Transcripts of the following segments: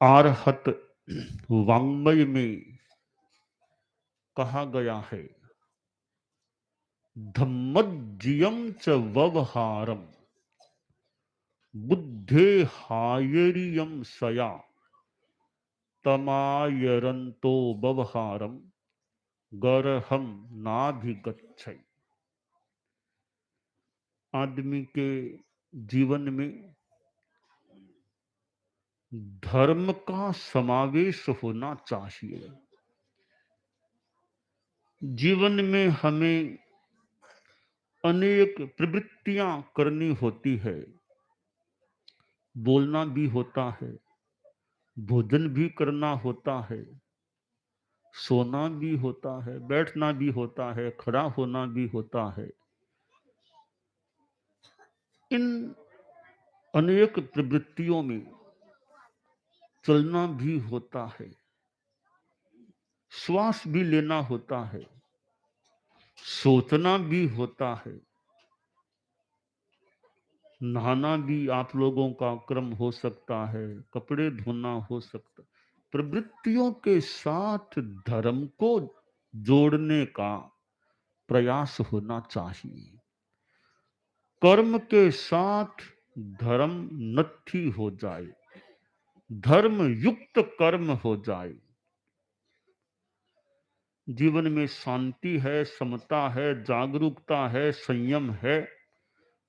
आरहत वाङ्मय में कहा गया है, धम्मज्जियम च व्यवहारम बुद्धे हायरियम सया तमायरंतो व्यवहारम गरहम नाभिगच्छै। आदमी के जीवन में धर्म का समावेश होना चाहिए। जीवन में हमें अनेक प्रवृत्तियां करनी होती है। बोलना भी होता है, भोजन भी करना होता है, सोना भी होता है, बैठना भी होता है, खड़ा होना भी होता है। इन अनेक प्रवृत्तियों में चलना भी होता है, श्वास भी लेना होता है, सोचना भी होता है, नहाना भी आप लोगों का क्रम हो सकता है, कपड़े धोना हो सकता है। प्रवृत्तियों के साथ धर्म को जोड़ने का प्रयास होना चाहिए। कर्म के साथ धर्म नत्थी हो जाए, धर्म युक्त कर्म हो जाए। जीवन में शांति है, समता है, जागरूकता है, संयम है,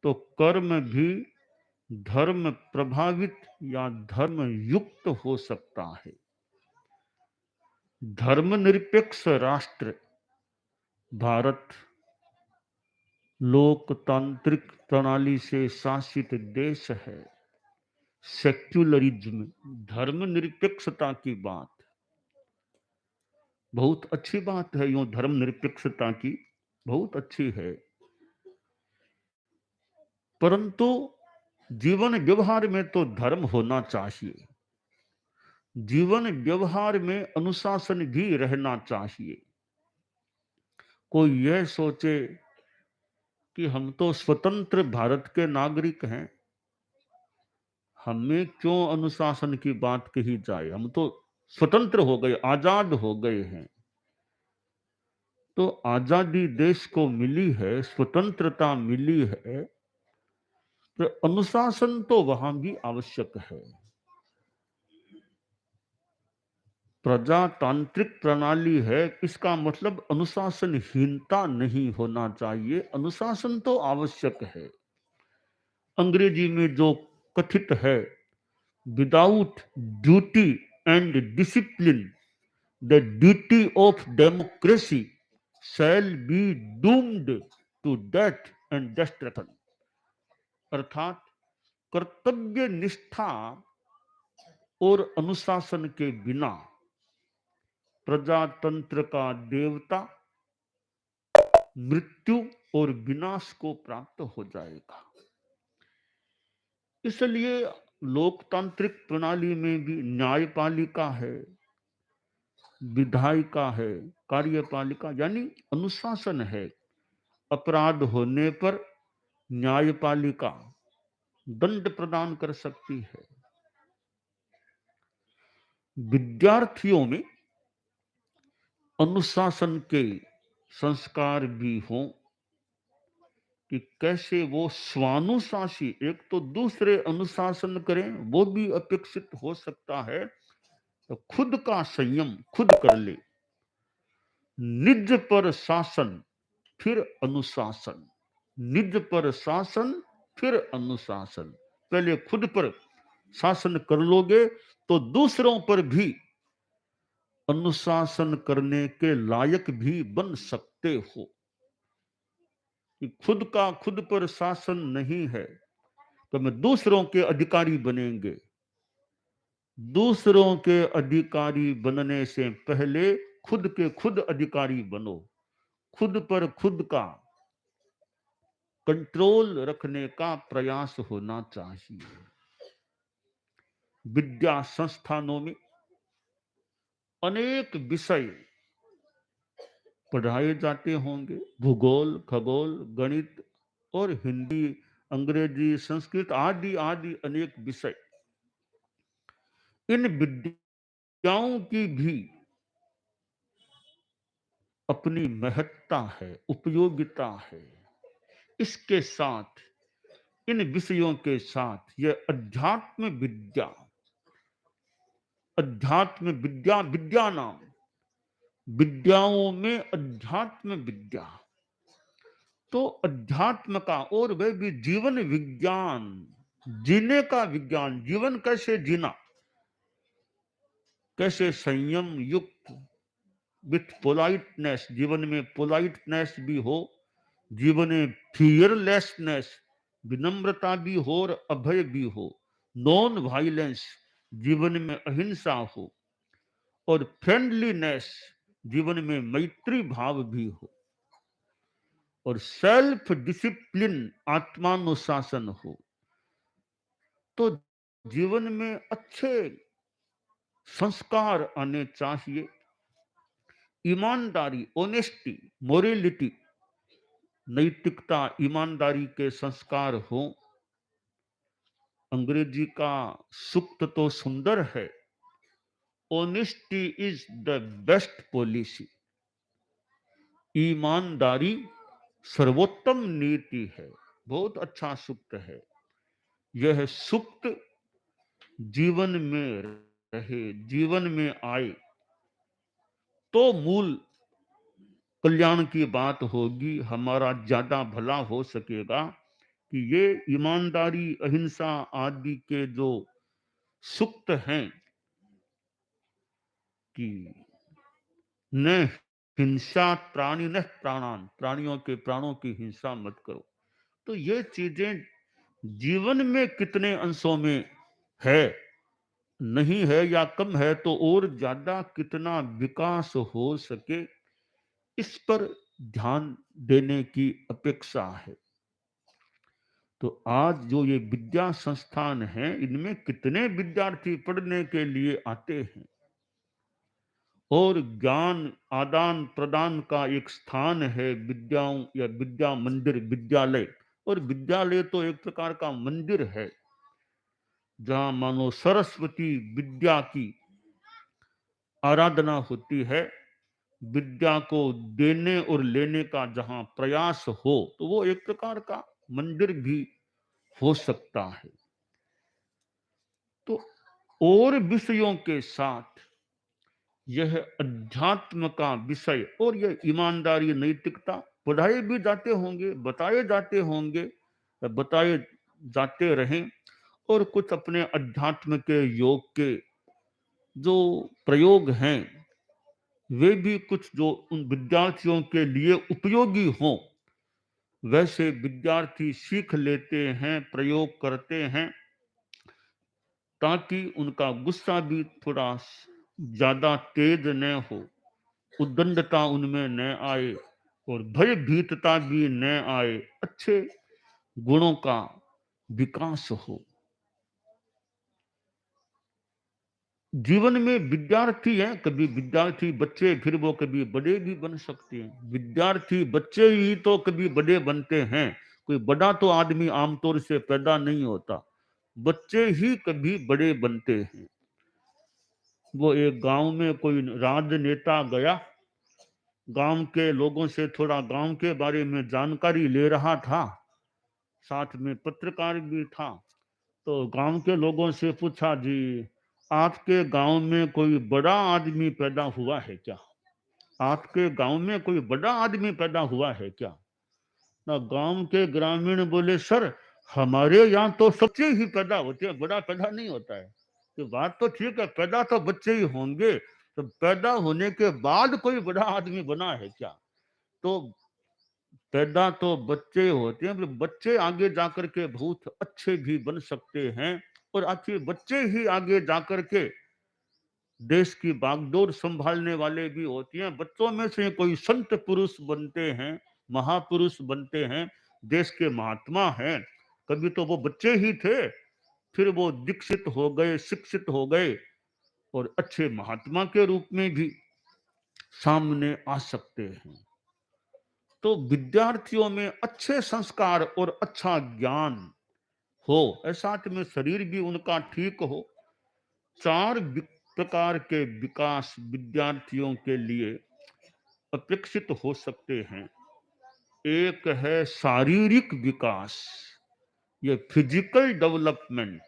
तो कर्म भी धर्म प्रभावित या धर्म युक्त हो सकता है। धर्मनिरपेक्ष राष्ट्र भारत लोकतांत्रिक प्रणाली से शासित देश है। सेक्युलरिज्म, धर्मनिरपेक्षता की बात बहुत अच्छी बात है। यूं धर्मनिरपेक्षता की बहुत अच्छी है, परंतु जीवन व्यवहार में तो धर्म होना चाहिए। जीवन व्यवहार में अनुशासन भी रहना चाहिए। कोई यह सोचे कि हम तो स्वतंत्र भारत के नागरिक हैं, हमें क्यों अनुशासन की बात कही जाए, हम तो स्वतंत्र हो गए, आजाद हो गए हैं। तो आजादी देश को मिली है, स्वतंत्रता मिली है, तो अनुशासन तो वहां भी आवश्यक है। प्रजातांत्रिक प्रणाली है, इसका मतलब अनुशासनहीनता नहीं होना चाहिए, अनुशासन तो आवश्यक है। अंग्रेजी में जो कथित है, without duty and discipline the duty of democracy shall be doomed to death and destruction. अर्थात कर्तव्य निष्ठा और अनुशासन के बिना प्रजातंत्र का देवता मृत्यु और विनाश को प्राप्त हो जाएगा। इसलिए लोकतांत्रिक प्रणाली में भी न्यायपालिका है, विधायिका है, कार्यपालिका यानी अनुशासन है। अपराध होने पर न्यायपालिका दंड प्रदान कर सकती है। विद्यार्थियों में अनुशासन के संस्कार भी हों कि कैसे वो स्वानुशासी, एक तो दूसरे अनुशासन करें वो भी अपेक्षित हो सकता है, तो खुद का संयम खुद कर ले। निज पर शासन फिर अनुशासन, निज पर शासन फिर अनुशासन। पहले खुद पर शासन कर लोगे तो दूसरों पर भी अनुशासन करने के लायक भी बन सकते हो। कि खुद का खुद पर शासन नहीं है तो मैं दूसरों के अधिकारी बनेंगे। दूसरों के अधिकारी बनने से पहले खुद के खुद अधिकारी बनो। खुद पर खुद का कंट्रोल रखने का प्रयास होना चाहिए। विद्या संस्थानों में अनेक विषय पढ़ाए जाते होंगे, भूगोल, खगोल, गणित और हिंदी, अंग्रेजी, संस्कृत आदि आदि अनेक विषय। इन विद्याओं की भी अपनी महत्ता है, उपयोगिता है। इसके साथ, इन विषयों के साथ, यह अध्यात्म विद्या, विद्या नाम, विद्याओं में अध्यात्म विद्या, तो अध्यात्म का, और वह भी जीवन विज्ञान, जीने का विज्ञान, जीवन कैसे जीना, कैसे संयम युक्त, विथ पोलाइटनेस, जीवन में पोलाइटनेस भी हो, जीवन में फियरलेसनेस, विनम्रता भी हो और अभय भी हो, नॉन वायलेंस, जीवन में अहिंसा हो, और फ्रेंडलीनेस, जीवन में मैत्री भाव भी हो, और सेल्फ डिसिप्लिन, आत्मानुशासन हो, तो जीवन में अच्छे संस्कार आने चाहिए। ईमानदारी, ऑनेस्टी, मोरलिटी, नैतिकता, ईमानदारी के संस्कार हो। अंग्रेजी का सूक्त तो सुंदर है, honesty is the best policy. ईमानदारी सर्वोत्तम नीति है। बहुत अच्छा सूक्त है। यह सूक्त जीवन में रहे, जीवन में आए, तो मूल कल्याण की बात होगी, हमारा ज्यादा भला हो सकेगा। कि ये ईमानदारी, अहिंसा आदि के जो सूक्त हैं कि न हिंसा प्राणी न प्राणान, प्राणियों के प्राणों की हिंसा मत करो, तो ये चीजें जीवन में कितने अंशों में है, नहीं है या कम है, तो और ज्यादा कितना विकास हो सके, इस पर ध्यान देने की अपेक्षा है। तो आज जो ये विद्या संस्थान है, इनमें कितने विद्यार्थी पढ़ने के लिए आते हैं, और ज्ञान आदान प्रदान का एक स्थान है विद्याओं या विद्या मंदिर, विद्यालय। और विद्यालय तो एक प्रकार का मंदिर है, जहां मानो सरस्वती विद्या की आराधना होती है। विद्या को देने और लेने का जहां प्रयास हो, तो वो एक प्रकार का मंदिर भी हो सकता है। तो और विषयों के साथ यह अध्यात्म का विषय और यह ईमानदारी, नैतिकता पढ़ाए भी जाते होंगे, बताए जाते होंगे, बताए जाते रहें, और कुछ अपने अध्यात्म के योग के जो प्रयोग हैं, वे भी कुछ जो उन विद्यार्थियों के लिए उपयोगी हों, वैसे विद्यार्थी सीख लेते हैं, प्रयोग करते हैं, ताकि उनका गुस्सा भी थोड़ा ज्यादा तेज न हो, उद्दंडता उनमें न आए, और भयभीतता भी न आए, अच्छे गुणों का विकास हो। जीवन में विद्यार्थी हैं, कभी विद्यार्थी बच्चे, फिर वो कभी बड़े भी बन सकते हैं। विद्यार्थी बच्चे ही तो कभी बड़े बनते हैं, कोई बड़ा तो आदमी आमतौर से पैदा नहीं होता, बच्चे ही कभी बड़े बनते हैं। वो एक गांव में कोई राजनेता गया, गांव के लोगों से थोड़ा गांव के बारे में जानकारी ले रहा था, साथ में पत्रकार भी था। तो गांव के लोगों से पूछा, जी आपके गांव में कोई बड़ा आदमी पैदा हुआ है क्या? आपके गांव में कोई बड़ा आदमी पैदा हुआ है क्या? ना गांव के ग्रामीण बोले, सर हमारे यहाँ तो बच्चे ही पैदा होते हैं, बड़ा पैदा नहीं होता है। तो बात तो ठीक है, पैदा तो बच्चे ही होंगे, तो पैदा होने के बाद कोई बड़ा आदमी बना है क्या? तो पैदा तो बच्चे होते हैं, पर बच्चे आगे जाकर के बहुत अच्छे भी बन सकते हैं, और आखिर बच्चे ही आगे जाकर के देश की बागडोर संभालने वाले भी होते हैं। बच्चों में से कोई संत पुरुष बनते हैं, महापुरुष बनते हैं, देश के महात्मा हैं। कभी तो वो बच्चे ही थे, फिर वो दीक्षित हो गए, शिक्षित हो गए, और अच्छे महात्मा के रूप में भी सामने आ सकते हैं। तो विद्यार्थियों में अच्छे संस्कार और अच्छा ज्ञान हो, साथ में शरीर भी उनका ठीक हो, चार प्रकार के विकास विद्यार्थियों के लिए अपेक्षित हो सकते हैं। एक है शारीरिक विकास, ये फिजिकल डेवलपमेंट,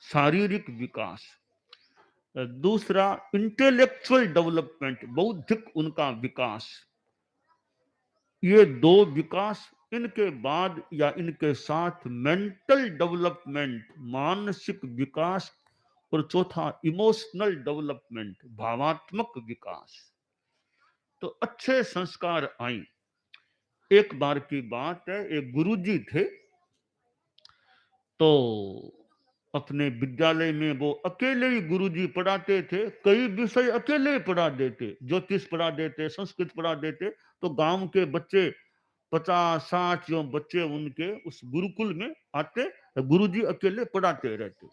शारीरिक विकास। दूसरा इंटेलेक्चुअल डेवलपमेंट, बौद्धिक उनका विकास। ये दो विकास, इनके बाद या इनके साथ मेंटल डेवलपमेंट, मानसिक विकास। और चौथा इमोशनल डेवलपमेंट, भावात्मक विकास। तो अच्छे संस्कार आए। एक बार की बात है, एक गुरुजी थे, तो अपने विद्यालय में वो अकेले ही गुरुजी पढ़ाते थे। कई विषय अकेले ही पढ़ा देते, ज्योतिष पढ़ा देते, संस्कृत पढ़ा देते। तो गांव के बच्चे 50-60 जो बच्चे उनके उस गुरुकुल में आते, गुरुजी अकेले पढ़ाते रहते।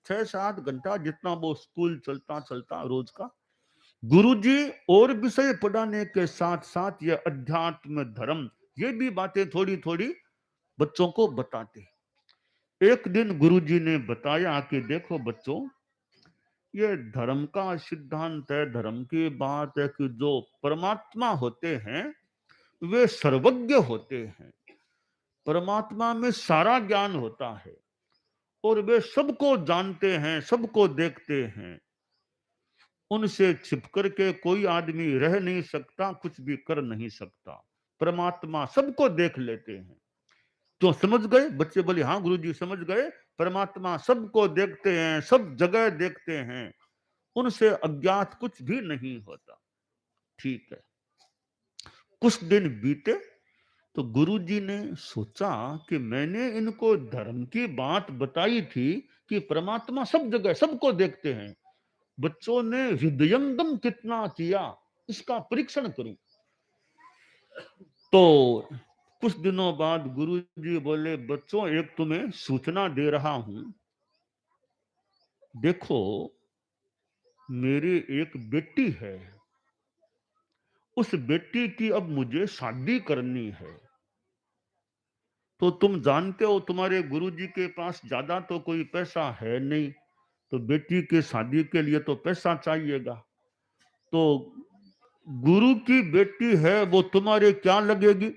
6-7 घंटा जितना वो स्कूल चलता चलता रोज का। गुरुजी और विषय पढ़ाने के साथ साथ ये अध्यात्म, धर्म, ये भी बातें थोड़ी थोड़ी बच्चों को बताते। एक दिन गुरुजी ने बताया कि देखो बच्चों, ये धर्म का सिद्धांत है, धर्म की बात है कि जो परमात्मा होते हैं वे सर्वज्ञ होते हैं। परमात्मा में सारा ज्ञान होता है और वे सबको जानते हैं, सबको देखते हैं। उनसे छिप करके कोई आदमी रह नहीं सकता, कुछ भी कर नहीं सकता। परमात्मा सबको देख लेते हैं। तो समझ गए बच्चे? बोले हाँ गुरुजी समझ गए। परमात्मा सबको देखते हैं, सब जगह देखते हैं, उनसे अज्ञात कुछ भी नहीं होता। ठीक है। कुछ दिन बीते तो गुरुजी ने सोचा कि मैंने इनको धर्म की बात बताई थी कि परमात्मा सब जगह सबको देखते हैं, बच्चों ने हृदयंगम कितना किया इसका परीक्षण करूं। तो कुछ दिनों बाद गुरुजी बोले, बच्चों एक तुम्हें सूचना दे रहा हूं। देखो, मेरी एक बेटी है, उस बेटी की अब मुझे शादी करनी है। तो तुम जानते हो तुम्हारे गुरुजी के पास ज्यादा तो कोई पैसा है नहीं, तो बेटी की शादी के लिए तो पैसा चाहिएगा। तो गुरु की बेटी है, वो तुम्हारे क्या लगेगी?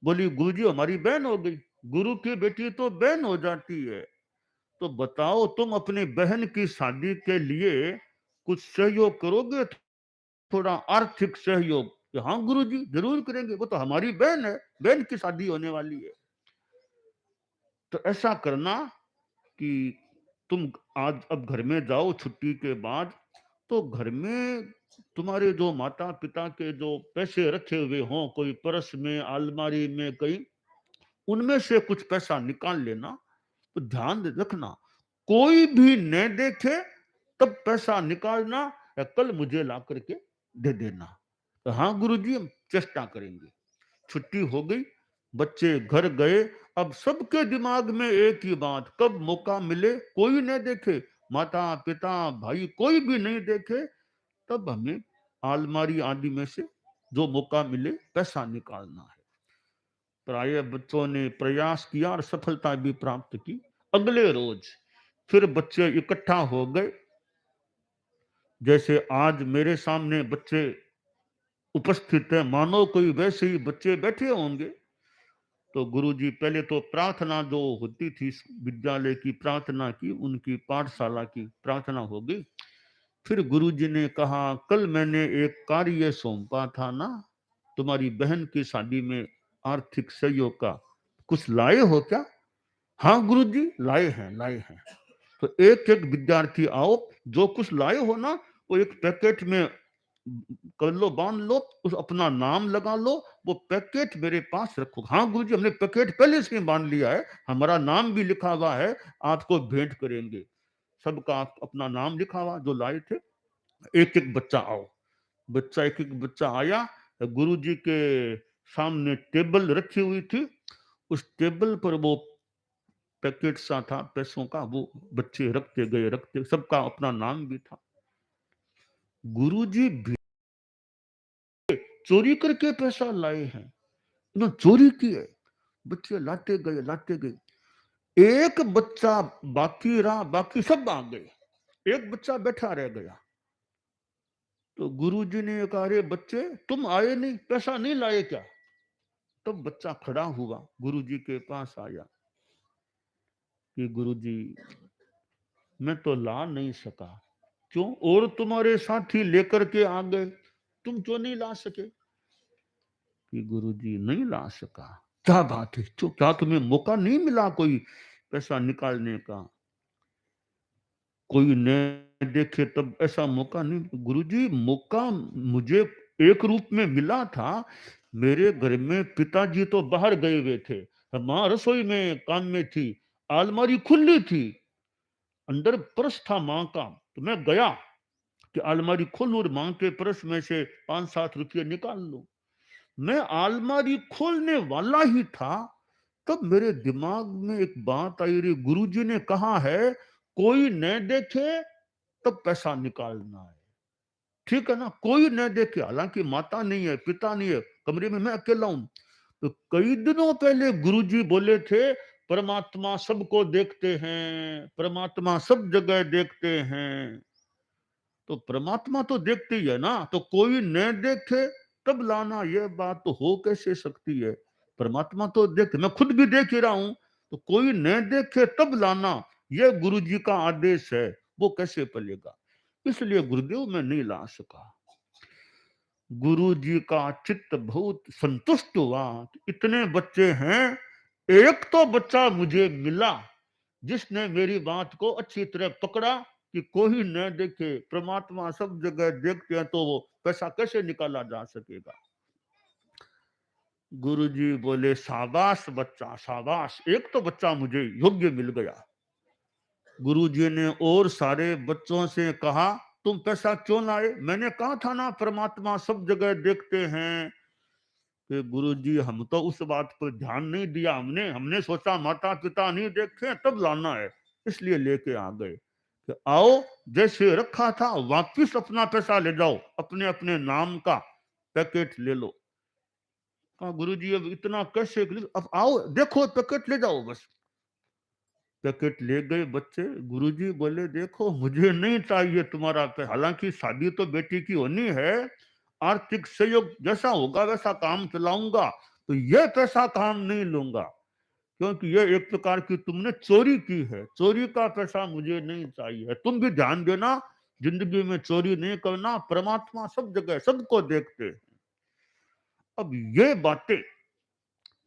बोली गुरुजी हमारी बहन हो गई। गुरु की बेटी तो बहन हो जाती है। तो बताओ तुम अपनी बहन की शादी के लिए कुछ सहयोग करोगे? थोड़ा आर्थिक सहयोग? हाँ गुरुजी जरूर करेंगे, वो तो हमारी बहन है, बहन की शादी होने वाली है। तो ऐसा करना कि तुम आज अब घर में जाओ छुट्टी के बाद, तो घर में तुम्हारे जो माता पिता के जो पैसे रखे हुए हों, कोई पर्स में, अलमारी में, कहीं, उनमें से कुछ पैसा निकाल लेना। तो ध्यान रखना, कोई भी न देखे तब पैसा निकालना, या कल मुझे ला करके दे देना। तो हाँ गुरुजी हम चेष्टा करेंगे। छुट्टी हो गई, बच्चे घर गए। अब सबके दिमाग में एक ही बात, कब मौका मिले, कोई नहीं देखे, माता पिता भाई कोई भी नहीं देखे, तब हमें अलमारी आदि में से जो मौका मिले पैसा निकालना है। प्राय बच्चों ने प्रयास किया और सफलता भी प्राप्त की। अगले रोज फिर बच्चे इकट्ठा हो गए। जैसे आज मेरे सामने बच्चे उपस्थित है, मानो कोई वैसे ही बच्चे बैठे होंगे। तो गुरुजी पहले तो प्रार्थना जो होती थी विद्यालय की, प्रार्थना की, उनकी पाठशाला की प्रार्थना हो गई। फिर गुरुजी ने कहा, कल मैंने एक कार्य सौंपा था ना, तुम्हारी बहन की शादी में आर्थिक सहयोग का, कुछ लाए हो क्या? हाँ गुरुजी लाए हैं, लाए हैं। तो एक एक विद्यार्थी आओ, जो कुछ लाए हो ना वो एक पैकेट में कर लो, बांध लो, उस अपना नाम लगा लो, वो पैकेट मेरे पास रखो। हाँ गुरुजी हमने पैकेट पहले से ही बांध लिया है, हमारा नाम भी लिखा हुआ है, आपको भेंट करेंगे। सबका अपना नाम लिखा हुआ जो लाए थे। एक एक बच्चा आओ। बच्चा एक एक बच्चा आया। गुरुजी के सामने टेबल रखी हुई थी, उस टेबल पर वो पैकेट सा था पैसों का, वो बच्चे रखते गए, रखते, सबका अपना नाम भी था। गुरुजी चोरी करके पैसा लाए हैं, इन्होंने चोरी की है। बच्चे लाते गए, लाते गए। एक बच्चा बाकी रहा, बाकी सब आ गए। एक बच्चा बैठा रह गया। तो गुरुजी ने कहा, अरे बच्चे तुम आए नहीं, पैसा नहीं लाए क्या? तब बच्चा खड़ा हुआ, गुरुजी के पास आया कि गुरुजी मैं तो ला नहीं सका। क्यों? और तुम्हारे साथी लेकर के आ गए, तुम क्यों नहीं ला सके? कि गुरुजी नहीं ला सका। क्या बात है, तो क्या तुम्हें मौका नहीं मिला कोई पैसा निकालने का? कोई न देखे तब ऐसा मौका नहीं? गुरुजी मौका मुझे एक रूप में मिला था। मेरे घर में पिताजी तो बाहर गए हुए थे, माँ रसोई में काम में थी, अलमारी खुली थी, अंदर पर्स था माँ का, तो मैं गया कि अलमारी खोलूं और माँ के पर्स में से 5-7 रुपये निकाल लूं। मैं अलमारी खोलने वाला ही था, तब मेरे दिमाग में एक बात आई, रे गुरुजी ने कहा है कोई न देखे तब पैसा निकालना है, ठीक है ना? कोई न देखे, हालांकि माता नहीं है, पिता नहीं है, कमरे में मैं अकेला हूं। तो कई दिनों पहले गुरुजी बोले थे परमात्मा सबको देखते हैं, परमात्मा सब जगह देखते हैं। तो परमात्मा तो देखते ही है ना, तो कोई न देखे तब लाना, यह बात तो हो कैसे सकती है? परमात्मा तो देखे, मैं खुद भी देख ही रहा हूं, तो कोई न देखे तब लाना, यह गुरु जी का आदेश है, वो कैसे पलेगा? इसलिए गुरुदेव मैं नहीं ला सका। गुरु जी का चित्त बहुत संतुष्ट हुआ। इतने बच्चे हैं, एक तो बच्चा मुझे मिला जिसने मेरी बात को अच्छी तरह पकड़ा कि कोई न देखे, परमात्मा सब जगह देखते हैं, तो वो पैसा कैसे निकाला जा सकेगा? गुरुजी बोले शाबाश बच्चा, शाबाश, एक तो बच्चा मुझे योग्य मिल गया। गुरुजी ने और सारे बच्चों से कहा तुम पैसा क्यों लाए? मैंने कहा था ना परमात्मा सब जगह देखते हैं। कि गुरुजी हम तो उस बात पर ध्यान नहीं दिया, हमने हमने सोचा माता पिता नहीं देखे तब लाना है, इसलिए लेके आ गए। कि आओ, जैसे रखा था वापिस अपना पैसा ले जाओ, अपने अपने नाम का पैकेट ले लो। कहा गुरुजी अब इतना कैसे, अब आओ देखो पैकेट ले जाओ बस। पैकेट ले गए बच्चे। गुरुजी बोले देखो मुझे नहीं चाहिए तुम्हारा पैसा, हालांकि शादी तो बेटी की होनी है, आर्थिक सहयोग जैसा होगा वैसा काम चलाऊंगा, तो यह पैसा काम नहीं लूंगा, क्योंकि यह एक प्रकार की तुमने चोरी की है, चोरी का पैसा मुझे नहीं चाहिए। तुम भी ध्यान देना, जिंदगी में चोरी नहीं करना, परमात्मा सब जगह सबको देखते हैं। अब ये बातें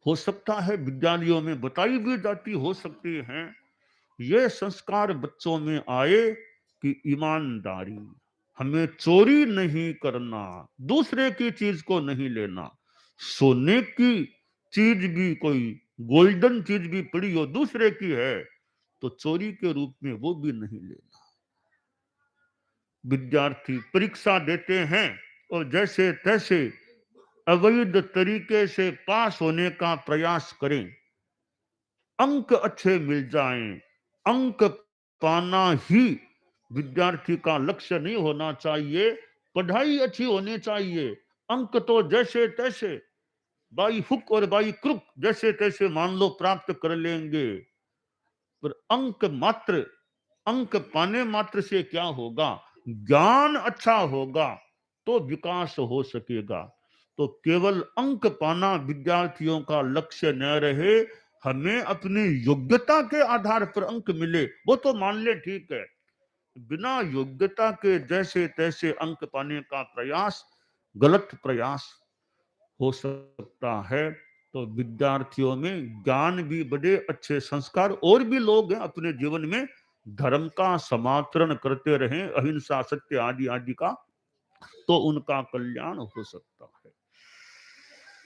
हो सकता है विद्यालयों में बताई भी जाती हो सकती हैं। ये संस्कार बच्चों में आए कि ईमानदारी, हमें चोरी नहीं करना, दूसरे की चीज को नहीं लेना। सोने की चीज भी, कोई गोल्डन चीज भी पड़ी हो दूसरे की है, तो चोरी के रूप में वो भी नहीं लेना। विद्यार्थी परीक्षा देते हैं और जैसे तैसे अवैध तरीके से पास होने का प्रयास करें, अंक अच्छे मिल जाएं, अंक पाना ही विद्यार्थी का लक्ष्य नहीं होना चाहिए, पढ़ाई अच्छी होनी चाहिए। अंक तो जैसे तैसे बाई हुक और बाई क्रुक जैसे तैसे मान लो प्राप्त कर लेंगे, पर अंक पाने मात्र से क्या होगा? ज्ञान अच्छा होगा तो विकास हो सकेगा। तो केवल अंक पाना विद्यार्थियों का लक्ष्य न रहे, हमें अपनी योग्यता के आधार पर अंक मिले वो तो मान ले, ठीक है। बिना योग्यता के जैसे तैसे अंक पाने का प्रयास गलत प्रयास हो सकता है। तो विद्यार्थियों में ज्ञान भी बढ़े, अच्छे संस्कार, और भी लोग हैं अपने जीवन में धर्म का समाचरण करते रहें, अहिंसा सत्य आदि आदि का, तो उनका कल्याण हो सकता है।